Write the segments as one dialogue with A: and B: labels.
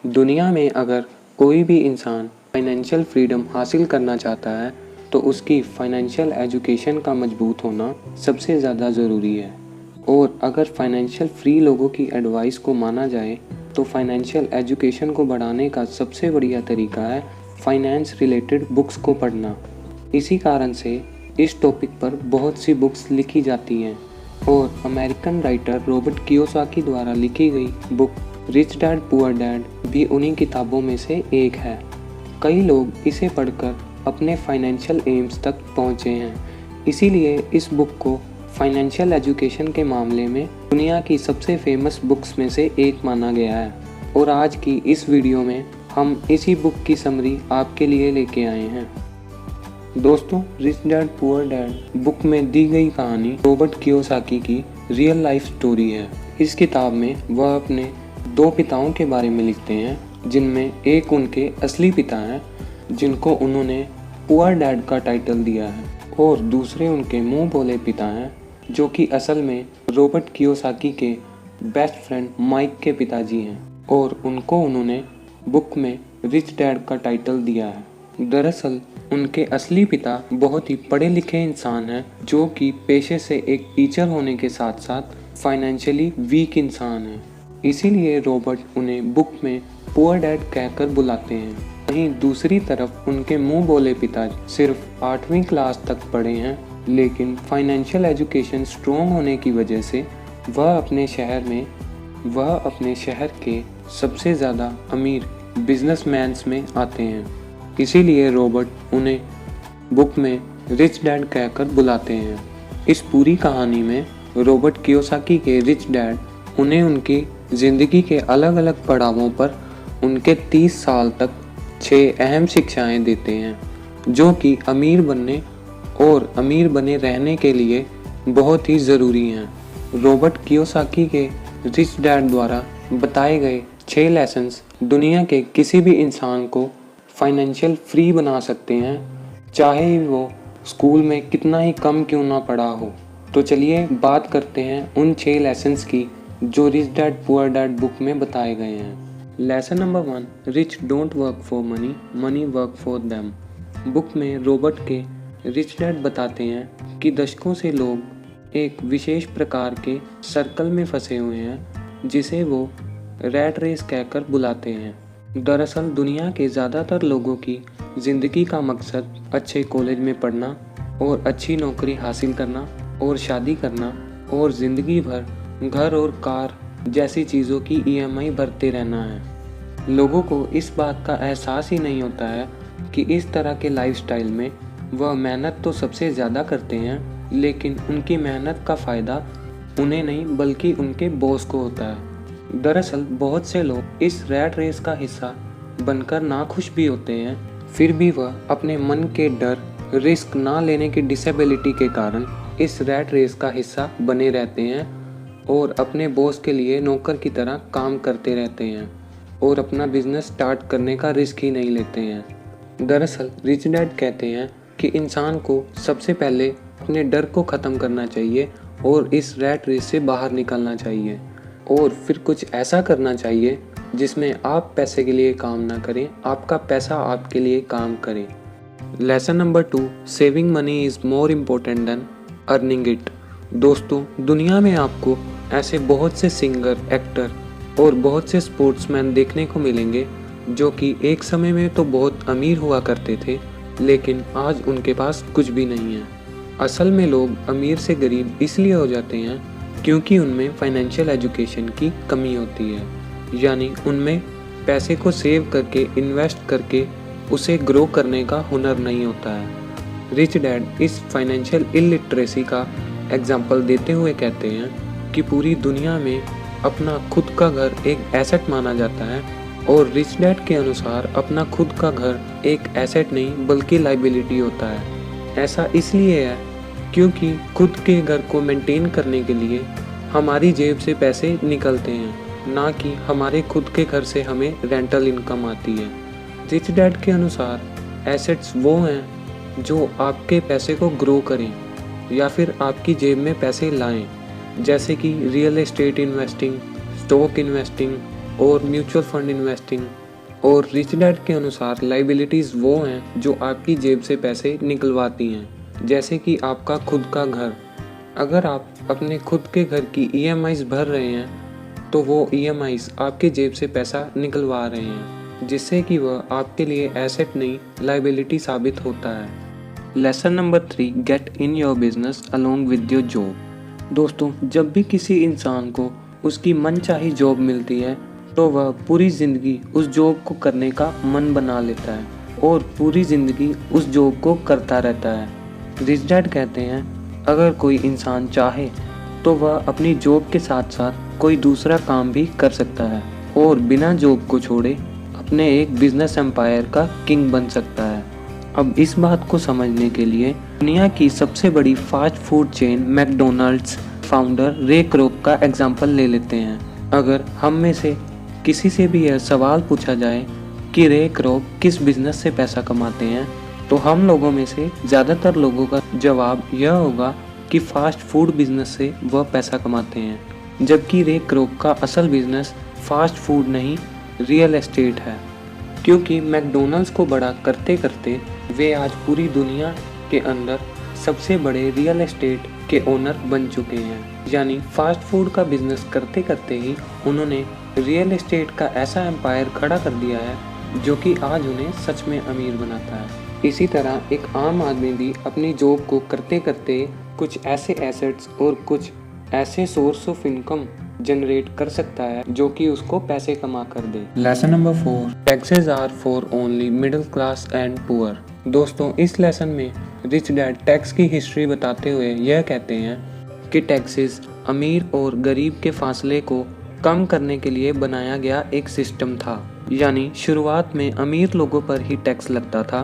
A: दुनिया में अगर कोई भी इंसान फाइनेंशियल फ्रीडम हासिल करना चाहता है तो उसकी फाइनेंशियल एजुकेशन का मजबूत होना सबसे ज़्यादा ज़रूरी है। और अगर फाइनेंशियल फ्री लोगों की एडवाइस को माना जाए तो फाइनेंशियल एजुकेशन को बढ़ाने का सबसे बढ़िया तरीका है फाइनेंस रिलेटेड बुक्स को पढ़ना। इसी कारण से इस टॉपिक पर बहुत सी बुक्स लिखी जाती हैं और अमेरिकन राइटर रॉबर्ट कियोसाकी द्वारा लिखी गई book rich dad poor dad भी उन्हीं किताबों में से एक है। कई लोग इसे पढ़कर अपने फाइनेंशियल एम्स तक पहुँचे हैं, इसीलिए इस बुक को फाइनेंशियल एजुकेशन के मामले में दुनिया की सबसे फेमस बुक्स में से एक माना गया है। और आज की इस वीडियो में हम इसी बुक की समरी आपके लिए लेके आए हैं। दोस्तों, rich dad poor dad book में दी गई कहानी रॉबर्ट कियोसाकी की रियल लाइफ स्टोरी है। इस किताब में वह अपने दो पिताओं के बारे में लिखते हैं, जिनमें एक उनके असली पिता हैं जिनको उन्होंने पुअर डैड का टाइटल दिया है, और दूसरे उनके मुंह बोले पिता हैं जो कि असल में रॉबर्ट कियोसाकी के बेस्ट फ्रेंड माइक के पिताजी हैं, और उनको उन्होंने बुक में रिच डैड का टाइटल दिया है। दरअसल उनके असली पिता बहुत ही पढ़े लिखे इंसान हैं जो कि पेशे से एक टीचर होने के साथ साथ फाइनेंशियली वीक इंसान हैं। इसीलिए रॉबर्ट उन्हें बुक में पुअर डैड कहकर बुलाते हैं। वहीं दूसरी तरफ उनके मुंह बोले पिता सिर्फ 8वीं क्लास तक पढ़े हैं, लेकिन फाइनेंशियल एजुकेशन स्ट्रॉन्ग होने की वजह से वह अपने शहर के सबसे ज़्यादा अमीर बिजनेसमैन्स में आते हैं। इसीलिए रॉबर्ट उन्हें बुक में रिच डैड कहकर बुलाते हैं। इस पूरी कहानी में रॉबर्ट कियोसाकी के रिच डैड उन्हें उनकी ज़िंदगी के अलग अलग पड़ावों पर उनके 30 साल तक 6 अहम शिक्षाएं देते हैं, जो कि अमीर बने रहने के लिए बहुत ही ज़रूरी हैं। रॉबर्ट कियोसाकी के रिच डैड द्वारा बताए गए 6 लेसन्स दुनिया के किसी भी इंसान को फाइनेंशियल फ्री बना सकते हैं, चाहे वो स्कूल में कितना ही कम क्यों ना पढ़ा हो। तो चलिए बात करते हैं उन 6 लेसन्स की जो rich dad poor dad book में बताए गए हैं। Lesson number 1, rich don't work for money, money work for them. Book में रॉबर्ट के रिच डैड बताते हैं कि दशकों से लोग एक विशेष प्रकार के सर्कल में फंसे हुए हैं जिसे वो रैट रेस कहकर बुलाते हैं। दरअसल दुनिया के ज़्यादातर लोगों की ज़िंदगी का मकसद अच्छे कॉलेज में पढ़ना और अच्छी नौकरी हासिल करना और शादी करना और ज़िंदगी भर घर और कार जैसी चीज़ों की EMI भरते रहना है। लोगों को इस बात का एहसास ही नहीं होता है कि इस तरह के लाइफस्टाइल में वह मेहनत तो सबसे ज़्यादा करते हैं, लेकिन उनकी मेहनत का फ़ायदा उन्हें नहीं बल्कि उनके बॉस को होता है। दरअसल बहुत से लोग इस रैट रेस का हिस्सा बनकर नाखुश भी होते हैं, फिर भी वह अपने मन के डर, रिस्क ना लेने की डिसेबिलिटी के कारण इस रैट रेस का हिस्सा बने रहते हैं और अपने बॉस के लिए नौकर की तरह काम करते रहते हैं और अपना बिजनेस स्टार्ट करने का रिस्क ही नहीं लेते हैं। दरअसल रिच डैड कहते हैं कि इंसान को सबसे पहले अपने डर को ख़त्म करना चाहिए और इस रैट रेस से बाहर निकलना चाहिए, और फिर कुछ ऐसा करना चाहिए जिसमें आप पैसे के लिए काम ना करें, आपका पैसा आपके लिए काम करे। Lesson number 2, saving money is more important then earning it. दोस्तों, दुनिया में आपको ऐसे बहुत से सिंगर, एक्टर और बहुत से स्पोर्ट्समैन देखने को मिलेंगे जो कि एक समय में तो बहुत अमीर हुआ करते थे, लेकिन आज उनके पास कुछ भी नहीं है। असल में लोग अमीर से गरीब इसलिए हो जाते हैं क्योंकि उनमें फाइनेंशियल एजुकेशन की कमी होती है, यानी उनमें पैसे को सेव करके इन्वेस्ट करके उसे ग्रो करने का हुनर नहीं होता है। रिच डैड इस फाइनेंशियल इलिटरेसी का एग्जाम्पल देते हुए कहते हैं कि पूरी दुनिया में अपना खुद का घर एक एसेट माना जाता है, और रिच डैड के अनुसार अपना खुद का घर एक एसेट नहीं बल्कि लाइबिलिटी होता है। ऐसा इसलिए है क्योंकि खुद के घर को मेंटेन करने के लिए हमारी जेब से पैसे निकलते हैं, ना कि हमारे खुद के घर से हमें रेंटल इनकम आती है। रिच डैड के अनुसार एसेट्स वो हैं जो आपके पैसे को ग्रो करें या फिर आपकी जेब में पैसे लाएं, जैसे कि real estate investing, stock investing, और म्यूचुअल फंड इन्वेस्टिंग। और रिच डैड के अनुसार लाइबिलिटीज़ वो हैं जो आपकी जेब से पैसे निकलवाती हैं, जैसे कि आपका खुद का घर। अगर आप अपने खुद के घर की ईएमआईज़ भर रहे हैं तो वो ईएमआईज़ आपके जेब से पैसा निकलवा रहे हैं, जिससे कि वह आपके लिए एसेट नहीं लाइबिलिटी साबित होता है। Lesson number 3, get in your business along with your job. दोस्तों, जब भी किसी इंसान को उसकी मनचाही जॉब मिलती है तो वह पूरी ज़िंदगी उस जॉब को करने का मन बना लेता है और पूरी ज़िंदगी उस जॉब को करता रहता है। रिच डैड कहते हैं, अगर कोई इंसान चाहे तो वह अपनी जॉब के साथ साथ कोई दूसरा काम भी कर सकता है और बिना जॉब को छोड़े अपने एक बिजनेस एम्पायर का किंग बन सकता है। अब इस बात को समझने के लिए दुनिया की सबसे बड़ी fast food chain McDonald's founder रे क्रोक का एग्जाम्पल ले लेते हैं। अगर हम में से किसी से भी यह सवाल पूछा जाए कि रे क्रोक किस बिजनेस से पैसा कमाते हैं, तो हम लोगों में से ज़्यादातर लोगों का जवाब यह होगा कि फास्ट फूड बिजनेस से वह पैसा कमाते हैं, जबकि रे क्रोक का असल बिजनेस फास्ट फूड नहीं रियल एस्टेट है। क्योंकि मैकडोनल्ड्स को बड़ा करते करते वे आज पूरी दुनिया के अंदर सबसे बड़े रियल एस्टेट के ओनर बन चुके हैं। यानी फास्ट फूड का बिजनेस करते करते ही उन्होंने रियल एस्टेट का ऐसा एम्पायर खड़ा कर दिया है जो कि आज उन्हें सच में अमीर बनाता है। इसी तरह एक आम आदमी भी अपनी जॉब को करते करते कुछ ऐसे एसेट्स और कुछ ऐसे सोर्स ऑफ इनकम जनरेट कर सकता है जो कि उसको पैसे कमा कर दे। Lesson number 4, taxes are for only middle class and poor. दोस्तों, इस लेसन में रिच डैड टैक्स की हिस्ट्री बताते हुए यह कहते हैं कि टैक्सेस अमीर और गरीब के फासले को कम करने के लिए बनाया गया एक सिस्टम था। यानी शुरुआत में अमीर लोगों पर ही टैक्स लगता था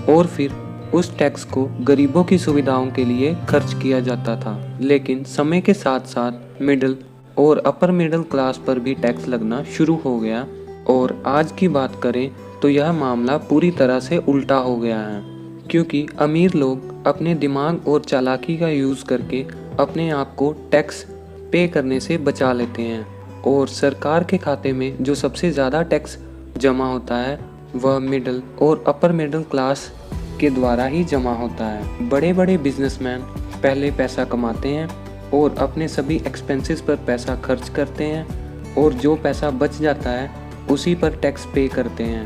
A: और फिर उस टैक्स को गरीबों की सुविधाओं के लिए खर्च किया जाता था। लेकिन समय के साथ साथ मिडिल और अपर मिडिल क्लास पर भी टैक्स लगना शुरू हो गया और आज की बात करें तो यह मामला पूरी तरह से उल्टा हो गया है, क्योंकि अमीर लोग अपने दिमाग और चालाकी का यूज़ करके अपने आप को टैक्स पे करने से बचा लेते हैं और सरकार के खाते में जो सबसे ज़्यादा टैक्स जमा होता है वह मिडिल और अपर मिडिल क्लास के द्वारा ही जमा होता है। बड़े बड़े बिजनेसमैन पहले पैसा कमाते हैं और अपने सभी एक्सपेंसेस पर पैसा खर्च करते हैं और जो पैसा बच जाता है उसी पर टैक्स पे करते हैं,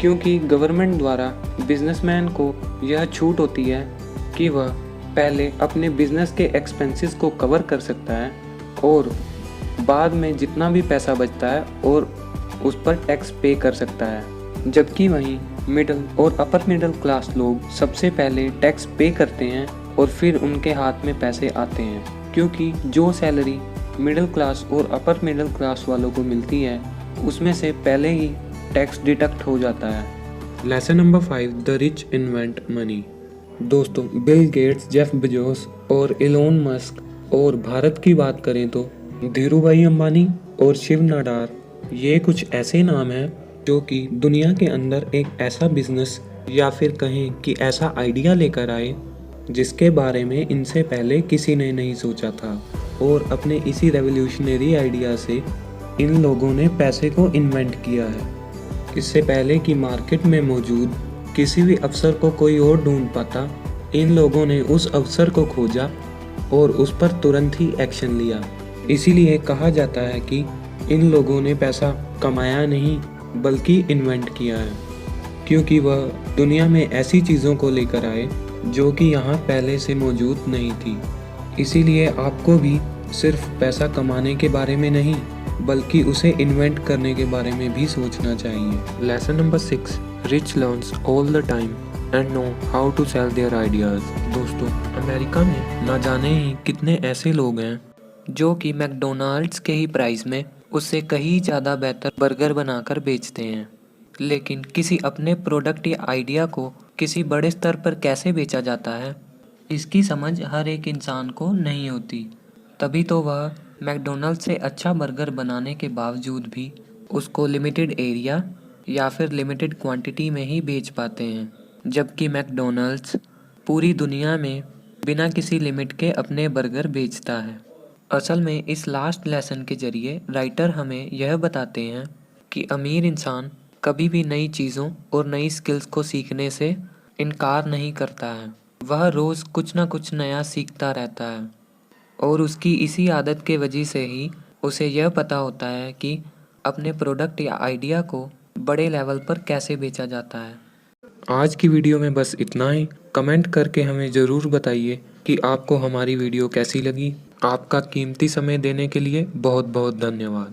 A: क्योंकि गवर्नमेंट द्वारा बिजनेसमैन को यह छूट होती है कि वह पहले अपने बिजनेस के एक्सपेंसेस को कवर कर सकता है और बाद में जितना भी पैसा बचता है और उस पर टैक्स पे कर सकता है। जबकि वहीं मिडिल और अपर मिडिल क्लास लोग सबसे पहले टैक्स पे करते हैं और फिर उनके हाथ में पैसे आते हैं, क्योंकि जो सैलरी मिडिल क्लास और अपर मिडिल क्लास वालों को मिलती है उसमें से पहले ही टैक्स डिडक्ट हो जाता है। Lesson number 5, the rich invent money. दोस्तों, बिल गेट्स, जेफ बेजोस और एलोन मस्क और भारत की बात करें तो धीरूभाई अंबानी और शिव नाडार, ये कुछ ऐसे नाम हैं जो कि दुनिया के अंदर एक ऐसा बिजनेस या फिर कहें कि ऐसा आइडिया लेकर आए जिसके बारे में इनसे पहले किसी ने नहीं सोचा था और अपने इसी रेवोल्यूशनरी आइडिया से इन लोगों ने पैसे को इन्वेंट किया है। इससे पहले कि मार्केट में मौजूद किसी भी अवसर को कोई और ढूंढ पाता, इन लोगों ने उस अवसर को खोजा और उस पर तुरंत ही एक्शन लिया। इसीलिए कहा जाता है कि इन लोगों ने पैसा कमाया नहीं बल्कि इन्वेंट किया है, क्योंकि वह दुनिया में ऐसी चीज़ों को लेकर आए जो कि यहाँ पहले से मौजूद नहीं थी। इसीलिए आपको भी सिर्फ पैसा कमाने के बारे में नहीं बल्कि उसे इन्वेंट करने के बारे में भी सोचना चाहिए। Lesson number 6, rich learns all the time and know how to sell their ideas. दोस्तों, अमेरिका में ना जाने ही कितने ऐसे लोग हैं जो कि मैकडोनल्ड्स के ही प्राइस में उससे कहीं ज़्यादा बेहतर बर्गर बनाकर बेचते हैं, लेकिन किसी अपने प्रोडक्ट या आइडिया को किसी बड़े स्तर पर कैसे बेचा जाता है इसकी समझ हर एक इंसान को नहीं होती। तभी तो वह मैकडोनल्ड्स से अच्छा बर्गर बनाने के बावजूद भी उसको लिमिटेड एरिया या फिर लिमिटेड क्वांटिटी में ही बेच पाते हैं, जबकि मैकडोनल्ड्स पूरी दुनिया में बिना किसी लिमिट के अपने बर्गर बेचता है।
B: असल में इस लास्ट लेसन के ज़रिए राइटर हमें यह बताते हैं कि अमीर इंसान कभी भी नई चीज़ों और नई स्किल्स को सीखने से इनकार नहीं करता है। वह रोज़ कुछ ना कुछ नया सीखता रहता है और उसकी इसी आदत के वजह से ही उसे यह पता होता है कि अपने प्रोडक्ट या आइडिया को बड़े लेवल पर कैसे बेचा जाता है।
A: आज की वीडियो में बस इतना ही। कमेंट करके हमें ज़रूर बताइए कि आपको हमारी वीडियो कैसी लगी। आपका कीमती समय देने के लिए बहुत बहुत धन्यवाद।